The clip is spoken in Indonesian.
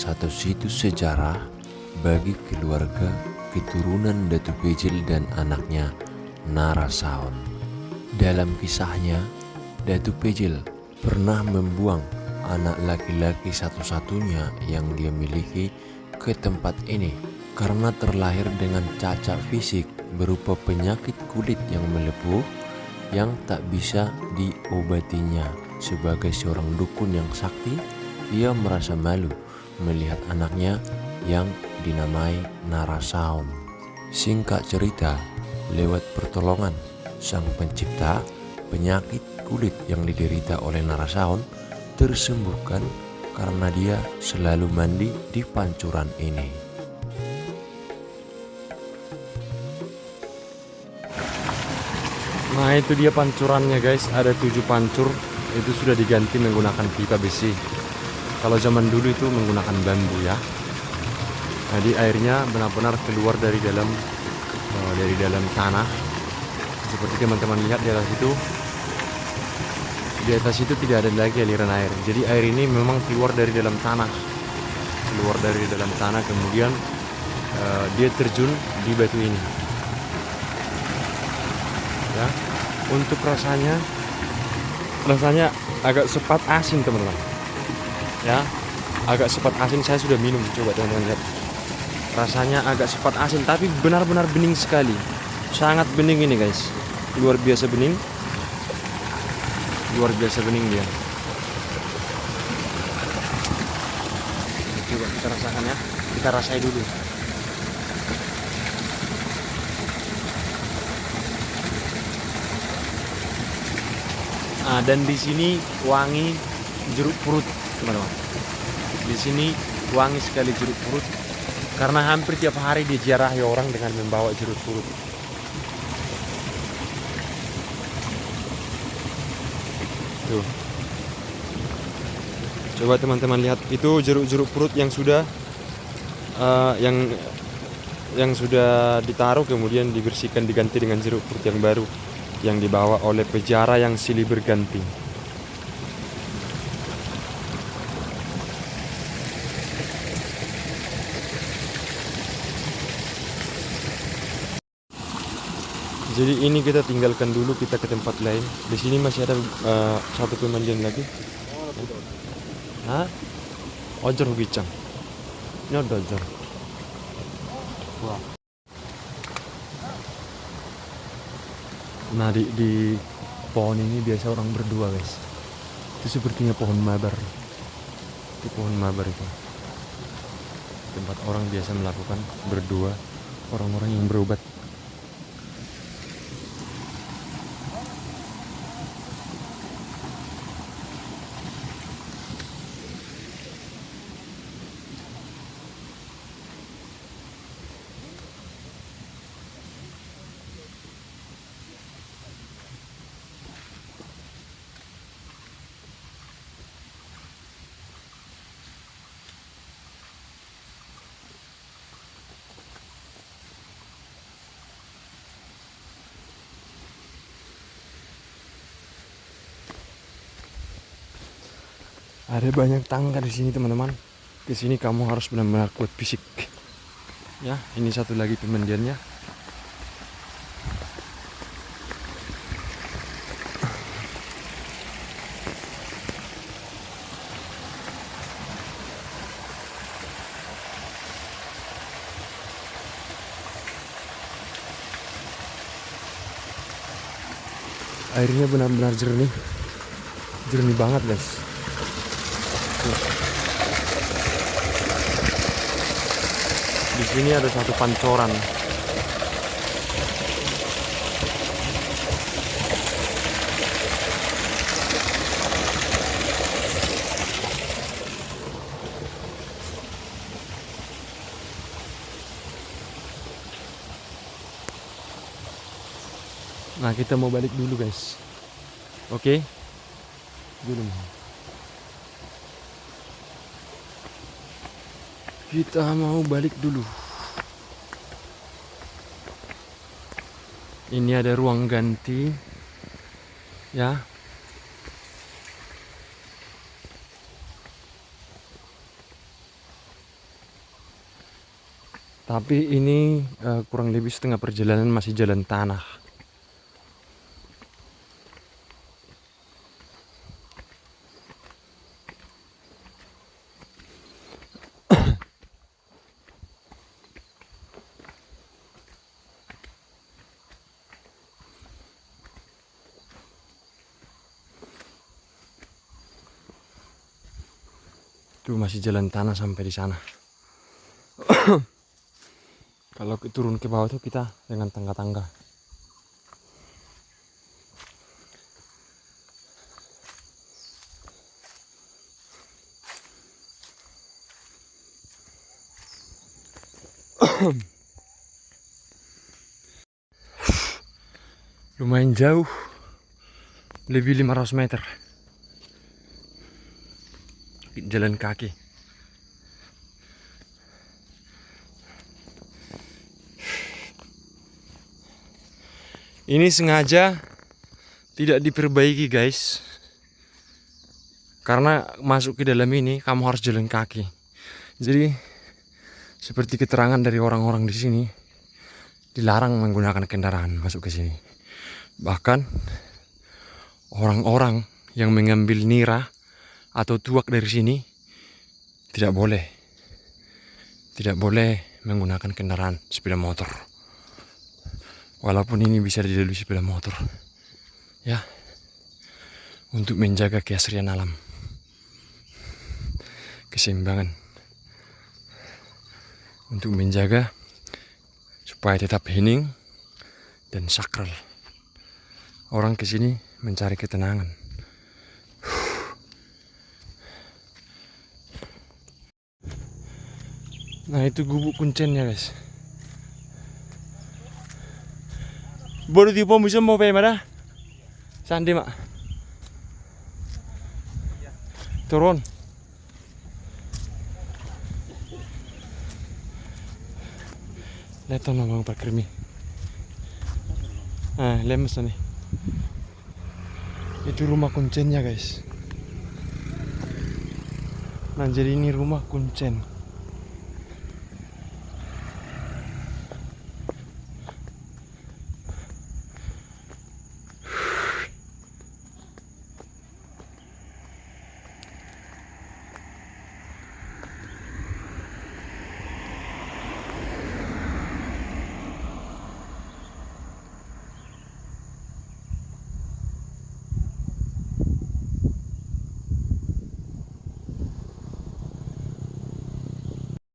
satu situs sejarah bagi keluarga keturunan Datu Pejil dan anaknya Narasaon. Dalam kisahnya, Datu Pejil pernah membuang anak laki-laki satu-satunya yang dia miliki ke tempat ini karena terlahir dengan cacat fisik berupa penyakit kulit yang melepuh yang tak bisa diobatinya. Sebagai seorang dukun yang sakti, ia merasa malu melihat anaknya yang dinamai Narasaon. Singkat cerita, lewat pertolongan Sang Pencipta, penyakit kulit yang diderita oleh Narasaon tersembuhkan karena dia selalu mandi di pancuran ini. Nah, itu dia pancurannya guys, ada 7 pancur. Itu sudah diganti menggunakan pipa besi. Kalau zaman dulu itu menggunakan bambu ya. Jadi airnya benar-benar keluar dari dalam tanah. Seperti teman-teman lihat di atas itu. Di atas itu tidak ada lagi aliran air. Jadi air ini memang keluar dari dalam tanah. Keluar dari dalam tanah, kemudian dia terjun di batu ini. Ya. Untuk rasanya agak sepat asin teman-teman. Ya, agak sepat asin. Saya sudah minum, coba teman-teman lihat. Rasanya agak sepat asin, tapi benar-benar bening sekali. Sangat bening ini guys, luar biasa bening. Luar biasa bening dia. Coba kita rasakan ya, kita rasai dulu. Nah, dan di sini wangi jeruk purut, teman-teman. Di sini wangi sekali jeruk purut karena hampir tiap hari diziarahi orang dengan membawa jeruk purut. Tuh. Coba teman-teman lihat, itu jeruk-jeruk purut yang sudah yang sudah ditaruh kemudian dibersihkan, diganti dengan jeruk purut yang baru yang dibawa oleh peziarah yang silih berganti. Jadi ini kita tinggalkan dulu, kita ke tempat lain. Di sini masih ada satu pemandian lagi. Hah? Ojor bicang. Ini ada ojor. Wah. Nah, di pohon ini biasa orang berdua guys. Itu sepertinya pohon mabar. Itu pohon mabar itu. Tempat orang biasa melakukan berdua, orang-orang yang berobat. Ada banyak tangga di sini teman-teman. Ke sini kamu harus benar-benar kuat fisik. Ya, ini satu lagi pemandiannya. Airnya benar-benar jernih. Jernih banget, guys. Di sini ada satu pancoran. Nah, kita mau balik dulu, guys. Oke? Dulu. Kita mau balik dulu. Ini ada ruang ganti. Ya. Tapi ini kurang lebih setengah perjalanan masih jalan tanah. Tuh masih jalan tanah sampai di sana. Kalau turun ke bawah tuh kita dengan tangga-tangga. Lumayan jauh, lebih 500 meter jalan kaki. Ini sengaja tidak diperbaiki guys, karena masuk ke dalam ini kamu harus jalan kaki. Jadi seperti keterangan dari orang-orang di sini, dilarang menggunakan kendaraan masuk ke sini. Bahkan orang-orang yang mengambil nira atau tuak dari sini tidak boleh menggunakan kendaraan sepeda motor. Walaupun ini bisa dilalui sepeda motor, ya, untuk menjaga keasrian alam, keseimbangan, untuk menjaga supaya tetap hening dan sakral. Orang kesini mencari ketenangan. Nah itu gubuk kuncennya guys. Baru tiba bisa mau pe mana? Sandi mak. Turun. Lihat tuh bang parkir mi. Lemes nih. Itu rumah kuncennya guys. Nah jadi ini rumah kuncen.